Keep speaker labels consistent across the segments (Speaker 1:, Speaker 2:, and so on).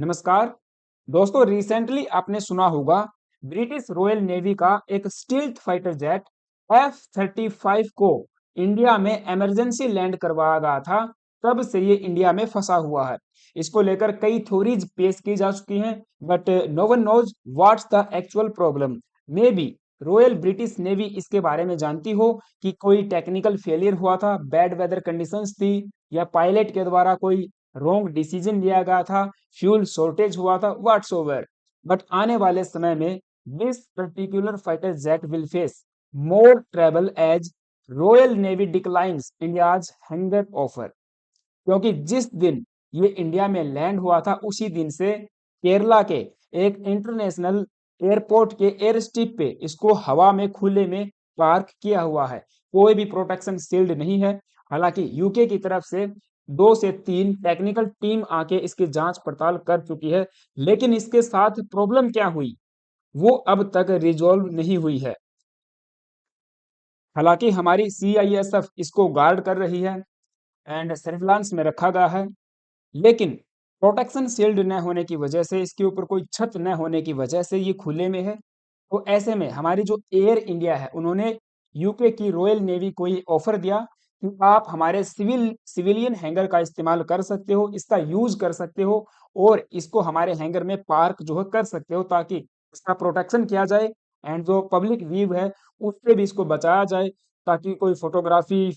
Speaker 1: नमस्कार दोस्तों, रिसेंटली आपने सुना होगा ब्रिटिश रॉयल नेवी का एक स्टील्थ फाइटर जेट F-35 को इंडिया में इमरजेंसी लैंड करवाया गया था। तब से ये इंडिया में फंसा हुआ है। इसको लेकर कई थ्योरीज पेश की जा चुकी हैं, but no one knows what's the actual problem. Maybe Royal British Navy इसके बारे में जानती हो कि कोई टेक्निकल फेलियर हुआ था, बैड वेदर कंडीशंस थी, या पायलट के द्वारा कोई रॉन्ग डिसीजन लिया गया था, फ्यूल शॉर्टेज हुआ था, व्हाट्सओवर। बट आने वाले समय में this particular fighter jet will face more trouble as Royal Navy declines India's hangar offer. क्योंकि जिस दिन ये इंडिया में लैंड हुआ था उसी दिन से केरला के एक इंटरनेशनल एयरपोर्ट के एयर स्ट्रिप पे इसको हवा में खुले में पार्क किया हुआ है। कोई भी प्रोटेक्शन शील्ड नहीं है। हालांकि यूके की तरफ से 2 से 3 टेक्निकल टीम आके इसकी जांच पड़ताल कर चुकी है, लेकिन इसके साथ प्रॉब्लम क्या हुई वो अब तक रिजॉल्व नहीं हुई है। हालांकि हमारी सीआईएसएफ इसको गार्ड कर रही है एंड सर्विलांस में रखा गया है, लेकिन प्रोटेक्शन शील्ड न होने की वजह से, इसके ऊपर कोई छत न होने की वजह से ये खुले में है। तो ऐसे में हमारी जो एयर इंडिया है उन्होंने यूके की रॉयल नेवी को ये ऑफर दिया कि आप हमारे सिविलियन हैंगर का इस्तेमाल कर सकते हो, इसका यूज कर सकते हो और इसको हमारे हैंगर में पार्क जो है कर सकते हो, ताकि इसका प्रोटेक्शन किया जाए एंड जो पब्लिक व्यू है उससे भी इसको बचाया जाए, ताकि कोई फोटोग्राफी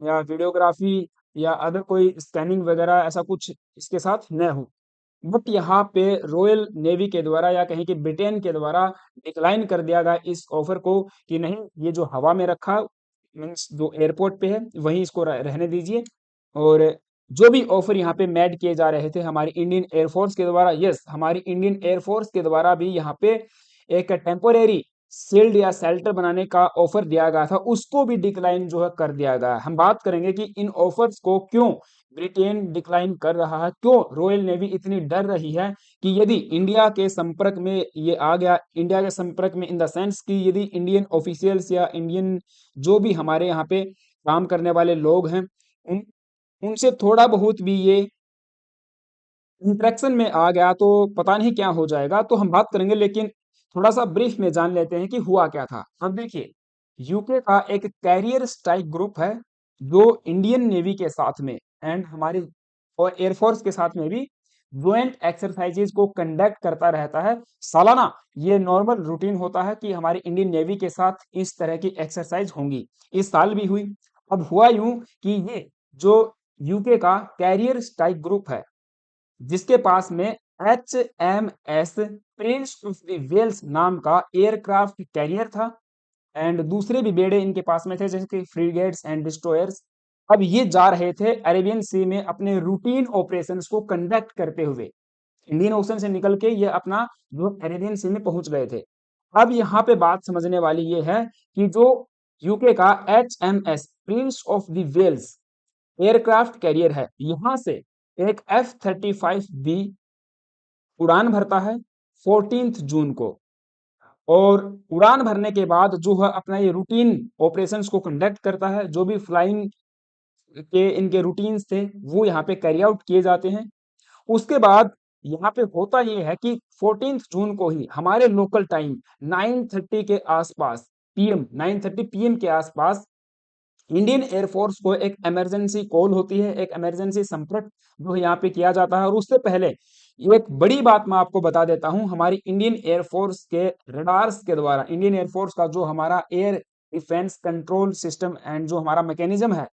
Speaker 1: या वीडियोग्राफी या अदर कोई स्कैनिंग वगैरह ऐसा कुछ इसके साथ न हो। बट यहाँ पे रॉयल नेवी के द्वारा या कहीं कि ब्रिटेन के द्वारा डिक्लाइन कर दिया गया इस ऑफर को कि नहीं, ये जो हवा में रखा मीन्स जो एयरपोर्ट पे है वहीं इसको रहने दीजिए। और जो भी ऑफर यहाँ पे मेड किए जा रहे थे हमारी इंडियन एयरफोर्स के द्वारा, यस, हमारी इंडियन एयरफोर्स के द्वारा भी यहाँ पे एक टेम्पोरेरी शील्ड या शेल्टर बनाने का ऑफर दिया गया था, उसको भी डिक्लाइन जो है कर दिया गया है। हम बात करेंगे कि इन ऑफर्स को क्यों ब्रिटेन डिक्लाइन कर रहा है, क्यों रॉयल नेवी इतनी डर रही है कि यदि इंडिया के संपर्क में ये आ गया, इंडिया के संपर्क में इन द सेंस कि यदि इंडियन ऑफिशियल्स या इंडियन जो भी हमारे यहाँ पे काम करने वाले लोग हैं उन उनसे थोड़ा बहुत भी ये इंटरेक्शन में आ गया तो पता नहीं क्या हो जाएगा। तो हम बात करेंगे, लेकिन थोड़ा सा ब्रीफ में जान लेते हैं कि हुआ क्या था। अब देखिए, यूके का एक कैरियर स्ट्राइक ग्रुप है जो इंडियन नेवी के साथ में एंड हमारी और एयरफोर्स के साथ में भी ज्वाइंट एक्सरसाइजेज को कंडक्ट करता रहता है सालाना। ये नॉर्मल रूटीन होता है कि हमारी इंडियन नेवी के साथ इस तरह की एक्सरसाइज होंगी। इस साल भी हुई। अब हुआ यूं कि ये जो यूके का कैरियर स्ट्राइक ग्रुप है, जिसके पास में HMS Prince of the Wales नाम का एयरक्राफ्ट कैरियर था एंड दूसरे भी बेड़े इनके पास में थे जैसे कि फ्रीगेट्स एंड डिस्ट्रॉयर्स। अब ये जा रहे थे अरेबियन सी में अपने रूटीन ऑपरेशंस को कंडक्ट करते हुए। इंडियन ओशन से निकल के ये अपना जो अरेबियन सी में पहुंच गए थे। अब यहाँ पे बात समझने वाली ये है कि जो यूके का HMS Prince of the Wales aircraft carrier है, यहां से एक F-35B उड़ान भरता है 14 जून को। और उड़ान भरने के बाद जो है अपना ये रूटीन ऑपरेशंस को कंडक्ट करता है। जो भी फ्लाइंग के इनके रूटीन्स थे वो यहाँ पे कैरी आउट किए जाते हैं। उसके बाद यहाँ पे होता ये है कि 14 जून को ही हमारे लोकल टाइम 9:30 के आसपास, पीएम 9:30 पीएम के आसपास इंडियन एयरफोर्स को एक इमरजेंसी कॉल होती है, एक इमरजेंसी संपर्क जो यहाँ पे किया जाता है। और उससे पहले एक बड़ी बात मैं आपको बता देता हूँ, हमारी इंडियन एयरफोर्स के रडार्स के द्वारा, इंडियन एयरफोर्स का जो हमारा air defence control system and जो हमारा मैकेनिज्म है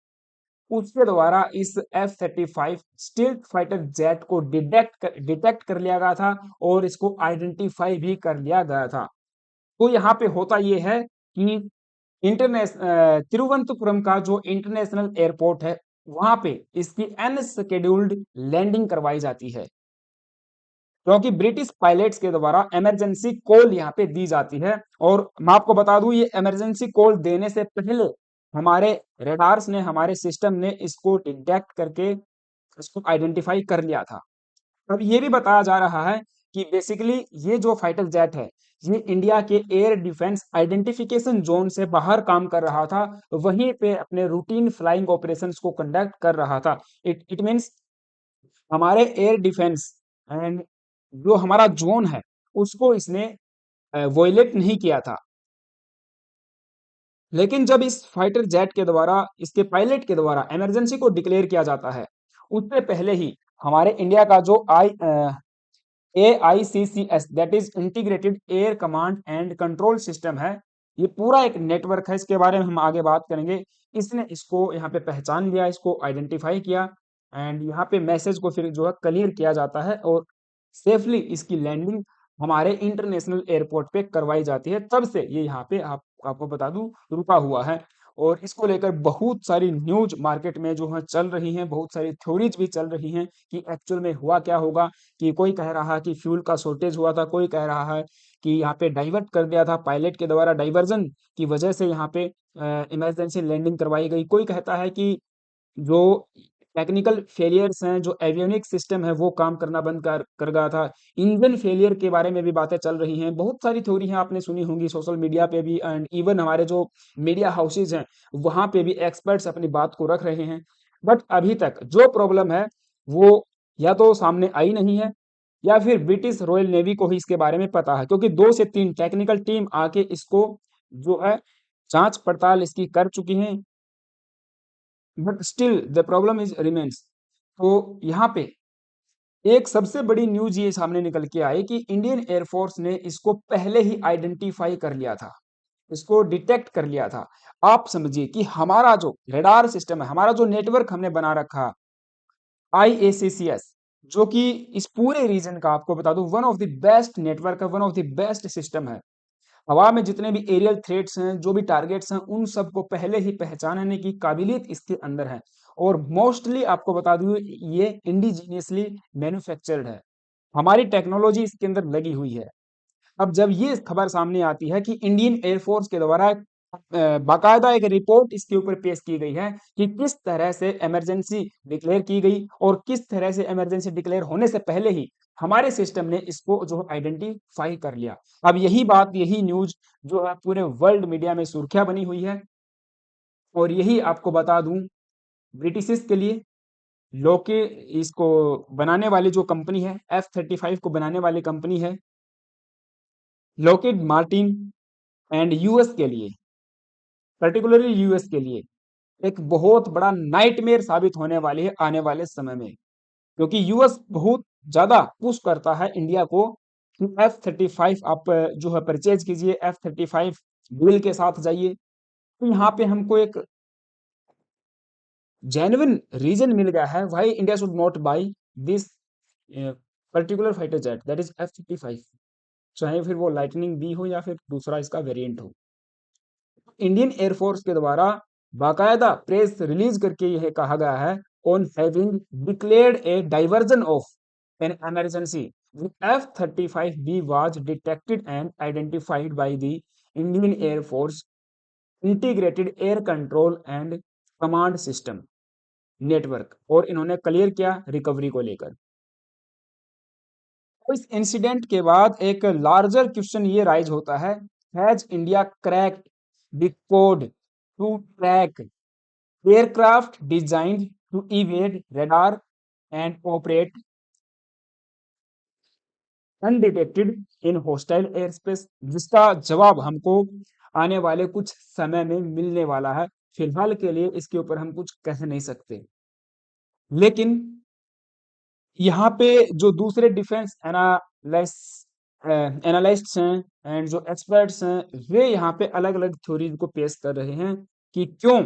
Speaker 1: उसके द्वारा इस F-35 स्टील्थ फाइटर जेट को डिटेक्ट कर लिया गया था और इसको आइडेंटिफाई भी कर लिया गया था। तो यहाँ पे होता ये है कि तिरुवनंतपुरम का जो इंटरनेशनल एयरपोर्ट है वहां पे इसकी अनशेड्यूल्ड लैंडिंग करवाई जाती है, क्योंकि ब्रिटिश पायलट्स के द्वारा इमरजेंसी कॉल यहाँ पे दी जाती है। और मैं आपको बता दूं, ये इमरजेंसी कॉल देने से पहले हमारे रेडार्स ने, हमारे सिस्टम ने इसको डिटेक्ट करके इसको आइडेंटिफाई कर लिया था। अब ये भी बताया जा रहा है कि बेसिकली ये जो फाइटर जेट है ये इंडिया के एयर डिफेंस आइडेंटिफिकेशन जोन से बाहर काम कर रहा था, वहीं पे अपने रूटीन फ्लाइंग ऑपरेशंस को कंडक्ट कर रहा था। इट मींस हमारे एयर डिफेंस एंड जो हमारा जोन है उसको इसने वॉयलेट नहीं किया था। लेकिन जब इस फाइटर जेट के द्वारा, इसके पायलट के द्वारा इमरजेंसी को डिक्लेयर किया जाता है, उससे पहले ही हमारे इंडिया का जो AICCS, that is integrated air command and control system है, ये पूरा एक नेटवर्क है, इसके बारे में हम आगे बात करेंगे। इसने इसको यहाँ पे पहचान लिया, इसको आइडेंटिफाई किया, एंड यहाँ पे मैसेज को फिर जो है क्लियर किया जाता है, और सेफली इसकी लैंडिंग हमारे इंटरनेशनल एयरपोर्ट पे करवाई जाती है। तब से ये यहाँ पे आपको बता दूं रुका हुआ है। और इसको लेकर बहुत सारी न्यूज मार्केट में जो है चल रही हैं, बहुत सारी थ्योरीज भी चल रही हैं कि एक्चुअल में हुआ क्या होगा। कि कोई कह रहा है कि फ्यूल का शॉर्टेज हुआ था, कोई कह रहा है कि यहाँ पे डाइवर्ट कर दिया था, पायलट के द्वारा डाइवर्जन की वजह से यहाँ पे इमरजेंसी लैंडिंग करवाई गई। कोई कहता है कि जो टेक्निकल फेलियर्स हैं, जो एवियोनिक्स सिस्टम है वो काम करना बंद कर गया था। इंजन फेलियर के बारे में भी बातें चल रही हैं। बहुत सारी थ्योरी हैं, आपने सुनी होंगी सोशल मीडिया पे भी, एंड इवन हमारे जो मीडिया हाउसेज हैं वहां पे भी एक्सपर्ट्स अपनी बात को रख रहे हैं। बट अभी तक जो प्रॉब्लम है वो या तो सामने आई नहीं है, या फिर ब्रिटिश रॉयल नेवी को ही इसके बारे में पता है, क्योंकि 2 से 3 टेक्निकल टीम आके इसको जो है जांच पड़ताल इसकी कर चुकी हैं। But still the problem is remains. तो यहाँ पे एक सबसे बड़ी न्यूज ये सामने निकल के आई कि इंडियन एयरफोर्स ने इसको पहले ही आइडेंटिफाई कर लिया था, इसको डिटेक्ट कर लिया था। आप समझिए कि हमारा जो रेडार सिस्टम है, हमारा जो नेटवर्क हमने बना रखा IACCS, जो कि इस पूरे रीजन का आपको बता दूं one of the best network है, one of the best system है। हवा में जितने भी एरियल थ्रेट्स हैं, जो भी टारगेट्स हैं, उन सबको पहले ही पहचानने की काबिलियत इसके अंदर है। और मोस्टली आपको बता दूं ये इंडिजीनियसली मैन्युफैक्चर्ड है, हमारी टेक्नोलॉजी इसके अंदर लगी हुई है। अब जब ये खबर सामने आती है कि इंडियन एयरफोर्स के द्वारा बाकायदा एक रिपोर्ट इसके ऊपर पेश की गई है कि किस तरह से इमरजेंसी डिक्लेयर की गई, और किस तरह से इमरजेंसी डिक्लेयर होने से पहले ही हमारे सिस्टम ने इसको जो आइडेंटिफाई कर लिया। अब यही बात, यही न्यूज जो है पूरे वर्ल्ड मीडिया में सुर्खियां बनी हुई है। और यही आपको बता दूं ब्रिटिश के लिए लोके इसको बनाने वाली जो कंपनी है, F-35 को बनाने वाली कंपनी है लॉकहीड मार्टिन, एंड यूएस के लिए, पर्टिकुलरली यूएस के लिए एक बहुत बड़ा नाइटमेयर साबित होने वाली है आने वाले समय में। क्योंकि यूएस बहुत ज्यादा पुश करता है इंडिया को कि F-35 आप जो है परचेज कीजिए, F-35 डील के साथ जाइए। तो यहाँ पे हमको एक जेन्युइन रीजन मिल गया है why India should not by this particular fighter jet, that is F-35, चाहे फिर वो लाइटनिंग बी हो या फिर दूसरा इसका वेरिएंट हो। इंडियन एयरफोर्स के द्वारा बाकायदा प्रेस रिलीज करके यह कहा गया है on having declared A diversion of an emergency, F-35B was detected and identified by the Indian Air Force Integrated Air Control and Command System network, और इन्होंने क्लियर किया रिकवरी को लेकर। तो इस इंसिडेंट के बाद एक लार्जर क्वेश्चन ये राइज होता है, has India cracked the code to track aircraft designed to evade radar and operate undetected in hostile air space? जिसका जवाब हमको आने वाले कुछ समय में मिलने वाला है। फिलहाल के लिए इसके ऊपर हम कुछ कह नहीं सकते। लेकिन यहाँ पे जो दूसरे डिफेंस एनालिस्ट्स हैं एंड जो एक्सपर्ट्स हैं, वे यहाँ पे अलग अलग थ्योरीज को पेश कर रहे हैं कि क्यों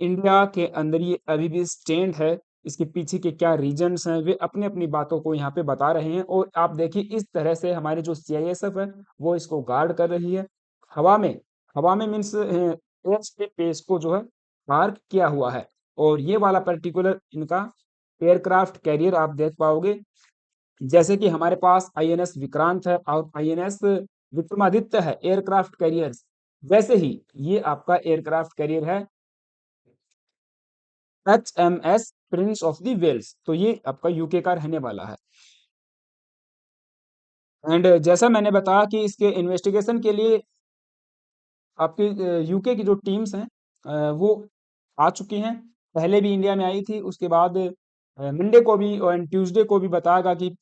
Speaker 1: इंडिया के अंदर ये अभी भी स्टैंड है, इसके पीछे के क्या रीजंस हैं। वे अपनी अपनी बातों को यहाँ पे बता रहे हैं, और आप देखिए इस तरह से हमारी जो CISF है वो इसको गार्ड कर रही है। हवा में हवा में मीन्स एयर स्पेस को जो है पार्क किया हुआ है। और ये वाला पर्टिकुलर इनका एयरक्राफ्ट कैरियर आप देख पाओगे, जैसे कि हमारे पास INS विक्रांत है और INS विक्रमादित्य है एयरक्राफ्ट कैरियर्स, वैसे ही ये आपका एयरक्राफ्ट कैरियर है HMS Prince of the Wales. तो ये आपका यूके का रहने वाला है। एंड जैसा मैंने बताया कि इसके इन्वेस्टिगेशन के लिए आपकी यूके की जो टीम्स हैं वो आ चुकी हैं। पहले भी इंडिया में आई थी, उसके बाद मंडे को भी और ट्यूसडे को भी बताएगा कि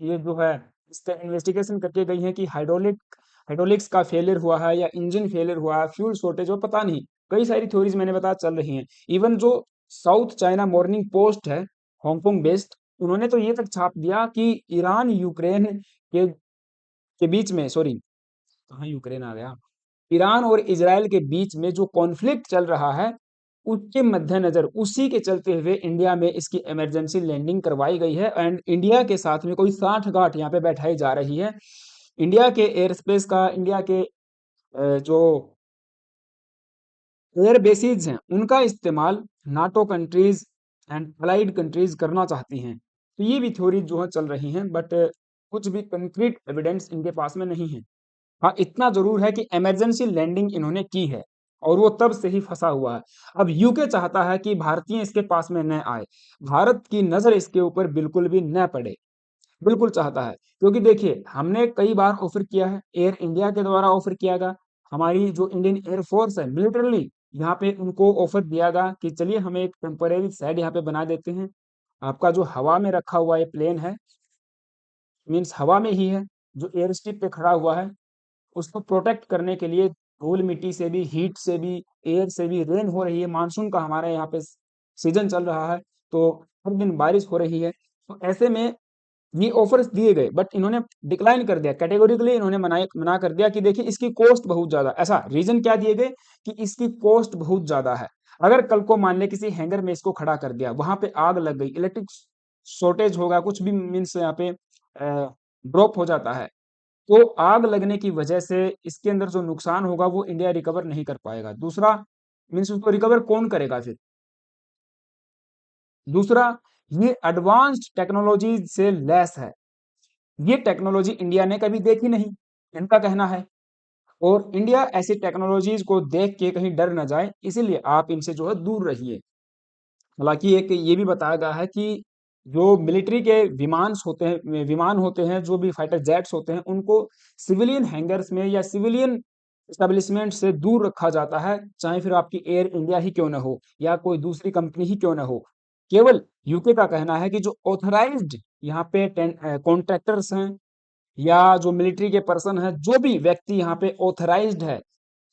Speaker 1: ये जो है इस पर इन्वेस्टिगेशन करके गई हैं कि हाइड्रोलिक्स का फेलियर हुआ है या इंजन फेलियर हुआ है, फ्यूल शॉर्टेज हो, पता नहीं। कई सारी थ्योरीज मैंने बताया चल रही हैं। इवन जो साउथ चाइना मॉर्निंग पोस्ट है, हांगकांग बेस्ड, उन्होंने तो ये तक छाप दिया कि ईरान यूक्रेन के बीच में, सॉरी कहाँ यूक्रेन आ गया, ईरान और इजराइल के बीच में जो कॉन्फ्लिक्ट चल रहा है, उसके मद्देनजर, उसी के चलते हुए इंडिया में इसकी इमरजेंसी लैंडिंग करवाई गई है एंड इंडिया के साथ में कोई साठ गांठ यहाँ पे बैठाई जा रही है। इंडिया के एयर स्पेस का, इंडिया के जो एयर बेसिस हैं, उनका इस्तेमाल NATO countries and allied countries करना चाहती हैं। तो ये भी थ्योरी जो है चल रही हैं, बट कुछ भी कंक्रीट एविडेंस इनके पास में नहीं है। हाँ, इतना जरूर है कि इमरजेंसी लैंडिंग इन्होंने की है और वो तब से ही फंसा हुआ है। अब यूके चाहता है कि भारतीय इसके पास में न आए, भारत की नजर इसके ऊपर बिल्कुल भी न पड़े, बिल्कुल चाहता है। क्योंकि देखिए, हमने कई बार ऑफर किया है, एयर इंडिया के द्वारा ऑफर किया गया, हमारी जो इंडियन एयरफोर्स है मिलिटरली, यहाँ पे उनको ऑफर दिया गया कि चलिए हम एक टेम्परेरी साइड यहाँ पे बना देते हैं, आपका जो हवा में रखा हुआ ये प्लेन है, मीन्स हवा में ही है, जो एयर स्ट्रिप पे खड़ा हुआ है, उसको प्रोटेक्ट करने के लिए धूल मिट्टी से भी, हीट से भी, एयर से भी, रेन हो रही है, मानसून का हमारे यहाँ पे सीजन चल रहा है, तो हर दिन बारिश हो रही है। तो ऐसे में ये ऑफर्स दिए गए, बट इन्होंने डिक्लाइन कर दिया, कैटेगोरिकली इन्होंने मना कर दिया कि देखिए इसकी कॉस्ट बहुत ज्यादा, ऐसा रीजन क्या दिए गए कि इसकी कॉस्ट बहुत ज्यादा है। अगर कल को मान ले किसी हैंगर में इसको खड़ा कर दिया, वहां पे आग लग गई, इलेक्ट्रिक शॉर्टेज होगा, कुछ भी मीन्स यहाँ पे ड्रॉप हो जाता है, तो आग लगने की वजह से इसके अंदर जो नुकसान होगा वो इंडिया रिकवर नहीं कर पाएगा। दूसरा मीन्स उसको रिकवर कौन करेगा फिर? दूसरा, ये एडवांस्ड टेक्नोलॉजी से लैस है, ये टेक्नोलॉजी इंडिया ने कभी देखी नहीं, इनका कहना है। और इंडिया ऐसी टेक्नोलॉजीज को देख के कहीं डर न जाए, इसीलिए आप इनसे जो है दूर रहिए। हालांकि एक ये भी बताया गया है कि जो मिलिट्री के विमान होते हैं, जो भी फाइटर जेट्स होते हैं, उनको सिविलियन हैंगर्स में या सिविलियन एस्टेब्लिशमेंट से दूर रखा जाता है, चाहे फिर आपकी एयर इंडिया ही क्यों ना हो या कोई दूसरी कंपनी ही क्यों ना हो। केवल यूके का कहना है कि जो ऑथराइज्ड यहाँ पे कॉन्ट्रैक्टर्स हैं या जो मिलिट्री के पर्सन है, जो भी व्यक्ति यहाँ पे ऑथराइज्ड है,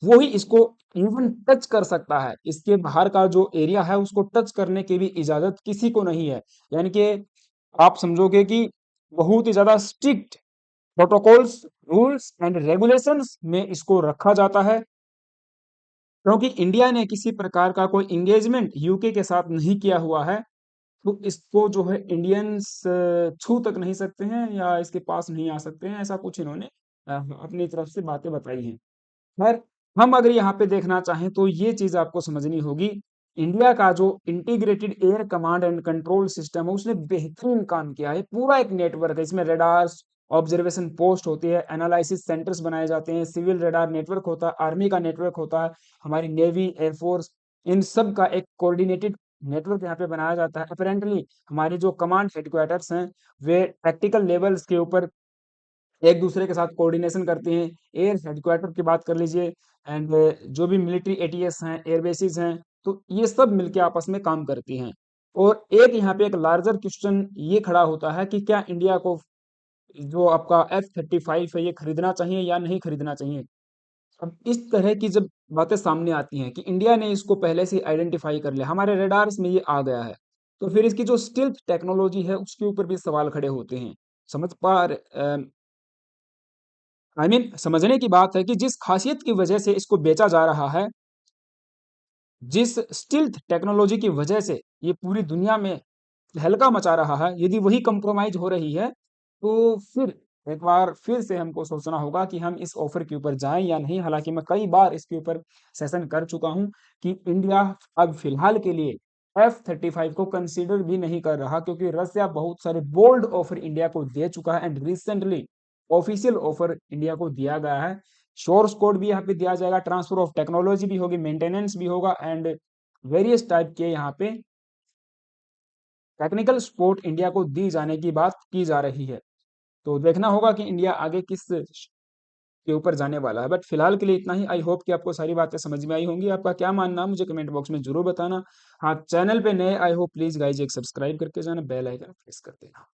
Speaker 1: वो ही इसको इवन टच कर सकता है। इसके बाहर का जो एरिया है उसको टच करने की भी इजाजत किसी को नहीं है। यानी कि आप समझोगे कि बहुत ही ज्यादा strict protocols, rules and regulations में इसको रखा जाता है, क्योंकि इंडिया ने किसी प्रकार का कोई इंगेजमेंट यूके के साथ नहीं किया हुआ है। तो इसको जो है इंडियंस छू तक नहीं सकते हैं या इसके पास नहीं आ सकते हैं, ऐसा कुछ इन्होंने अपनी तरफ से बातें बताई हैं। खैर, हम अगर यहाँ पे देखना चाहें तो ये चीज आपको समझनी होगी, इंडिया का जो integrated air command and control system है, उसने बेहतरीन काम किया है। पूरा एक नेटवर्क है, इसमें रडार्स, ऑब्जर्वेशन पोस्ट होती है, एनालिसिस सेंटर्स बनाए जाते हैं, सिविल रडार नेटवर्क होता है, आर्मी का नेटवर्क होता है, हमारी नेवी, एयरफोर्स, इन सब का एक कोऑर्डिनेटेड नेटवर्क यहाँ पे बनाया जाता है। अपेरेंटली हमारी जो कमांड हेडक्वार्टर्स हैं, वे टैक्टिकल लेवल्स के ऊपर एक दूसरे के साथ कोऑर्डिनेशन करती हैं। एयर हेडक्वार्टर की बात कर लीजिए, एंड जो भी मिलिट्री एटीएस हैं, एयर बेसिस हैं, तो ये सब मिलके आपस में काम करती हैं। और एक यहाँ पे एक लार्जर क्वेश्चन ये खड़ा होता है कि क्या इंडिया को जो आपका F-35 है ये खरीदना चाहिए या नहीं खरीदना चाहिए। अब इस तरह की जब बातें सामने आती हैं कि इंडिया ने इसको पहले से आइडेंटिफाई कर लिया, हमारे रडार्स में ये आ गया है, तो फिर इसकी जो स्टिल्थ टेक्नोलॉजी है उसके ऊपर भी सवाल खड़े होते हैं। समझ पा समझने की बात है कि जिस खासियत की वजह से इसको बेचा जा रहा है, जिस स्टिल्थ टेक्नोलॉजी की वजह से ये पूरी दुनिया में तहलका मचा रहा है, यदि वही कंप्रोमाइज हो रही है, तो फिर एक बार फिर से हमको सोचना होगा कि हम इस ऑफर के ऊपर जाएं या नहीं। हालांकि मैं कई बार इसके ऊपर सेशन कर चुका हूं कि इंडिया अब फिलहाल के लिए F-35 को कंसीडर भी नहीं कर रहा, क्योंकि रसिया बहुत सारे बोल्ड ऑफर इंडिया को दे चुका है and recently official offer India को दिया गया है। सोर्स कोड भी यहाँ पे दिया जाएगा, ट्रांसफर ऑफ टेक्नोलॉजी भी होगी, मेंटेनेंस भी होगा, एंड वेरियस टाइप के यहाँ पे टेक्निकल सपोर्ट इंडिया को दी जाने की बात की जा रही है। तो देखना होगा कि इंडिया आगे किस के ऊपर जाने वाला है, बट फिलहाल के लिए इतना ही। आई होप कि आपको सारी बातें समझ में आई होंगी। आपका क्या मानना है मुझे कमेंट बॉक्स में जरूर बताना। हाँ, चैनल पे नए आए हो प्लीज गाइज एक सब्सक्राइब करके जाना, बेल आइकन प्रेस कर देना।